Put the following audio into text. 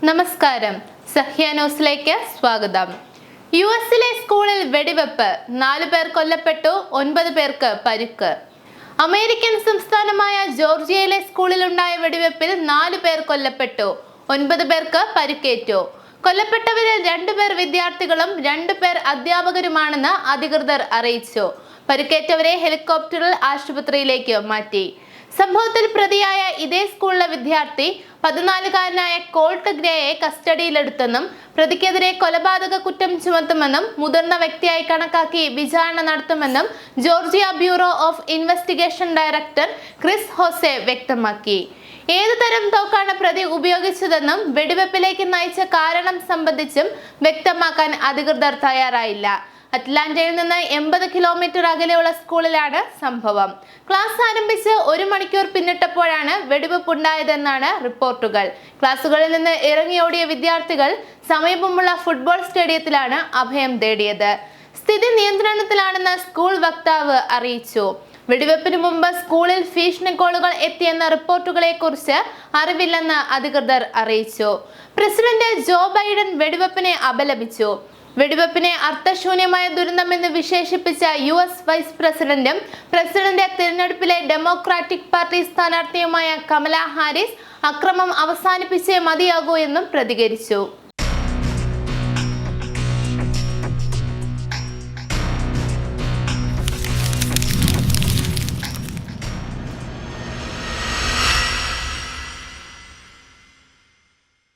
നമസ്കാരം, സഹ്യ ന്യൂസിലേക്ക് സ്വാഗതം. യുഎസിലെ സ്കൂളിൽ വെടിവെപ്പ്, 4 പേർ കൊല്ലപ്പെട്ടു, 9 പേർക്ക് പരിക്ക്. അമേരിക്കൻ സംസ്ഥാനമായ ജോർജിയയിലെ സ്കൂളിലുണ്ടായ വെടിവെപ്പിൽ 4 പേർ കൊല്ലപ്പെട്ടു, 9 പേർക്ക് പരിക്കേറ്റു. കൊല്ലപ്പെട്ടവരിൽ 2 പേർ വിദ്യാർത്ഥികളും 2 പേർ അധ്യാപകരുമാണെന്ന് അധികൃതർ അറിയിച്ചു. പരിക്കേറ്റവരെ ഹെലികോപ്റ്ററിൽ ആശുപത്രിയിലേക്ക് മാറ്റി. സംഭവത്തിൽ പ്രതിയായ ഇതേ സ്കൂളിലെ വിദ്യാർത്ഥി 14-കാരനായ കോൾട്ട് ഗ്രേയെ കസ്റ്റഡിയിലെടുത്തെന്നും പ്രതിക്കെതിരെ കൊലപാതക കുറ്റം ചുമത്തുമെന്നും മുതിർന്ന വ്യക്തിയായി കണക്കാക്കി വിചാരണ നടത്തുമെന്നും Georgia bureau of investigation director Chris Jose വ്യക്തമാക്കി. ഏതുതരം തോക്കാണ് പ്രതി ഉപയോഗിച്ചതെന്നും വെടിവെപ്പിലേക്ക് നയിച്ച കാരണം സംബന്ധിച്ചും വ്യക്തമാക്കാൻ അധികൃതർ തയ്യാറായില്ല. അറ്റ്ലാന്റയിൽ നിന്ന് 80 കിലോമീറ്റർ അകലെയുള്ള സ്കൂളിലാണ് സംഭവം. ക്ലാസ് ആരംഭിച്ച് 1 മണിക്കൂർ പിന്നിട്ടപ്പോഴാണ് വെടിവെപ്പുണ്ടായതെന്നാണ് റിപ്പോർട്ടുകൾ. ക്ലാസുകളിൽ നിന്ന് ഇറങ്ങിയോടിയ വിദ്യാർത്ഥികൾ സമീപമുള്ള ഫുട്ബോൾ സ്റ്റേഡിയത്തിലാണ് അഭയം തേടിയത്. സ്ഥിതി നിയന്ത്രണത്തിലാണെന്ന് സ്കൂൾ വക്താവ് അറിയിച്ചു. വെടിവെപ്പിന് മുമ്പ് സ്കൂളിൽ ഭീഷണി കോളുകൾ എത്തിയെന്ന റിപ്പോർട്ടുകളെ കുറിച്ച് അറിവില്ലെന്ന് അധികൃതർ അറിയിച്ചു. പ്രസിഡന്റ് ജോ ബൈഡൻ വെടിവെപ്പിനെ അപലപിച്ചു. വെടിവെപ്പിനെ അർത്ഥശൂന്യമായ ദുരന്തമെന്ന് വിശേഷിപ്പിച്ച US വൈസ് പ്രസിഡന്റും പ്രസിഡന്റ് തിരഞ്ഞെടുപ്പിലെ ഡെമോക്രാറ്റിക് പാർട്ടി സ്ഥാനാർത്ഥിയുമായ കമല ഹാരിസ് അക്രമം അവസാനിപ്പിച്ചേ മതിയാകൂ എന്നും പ്രതികരിച്ചു.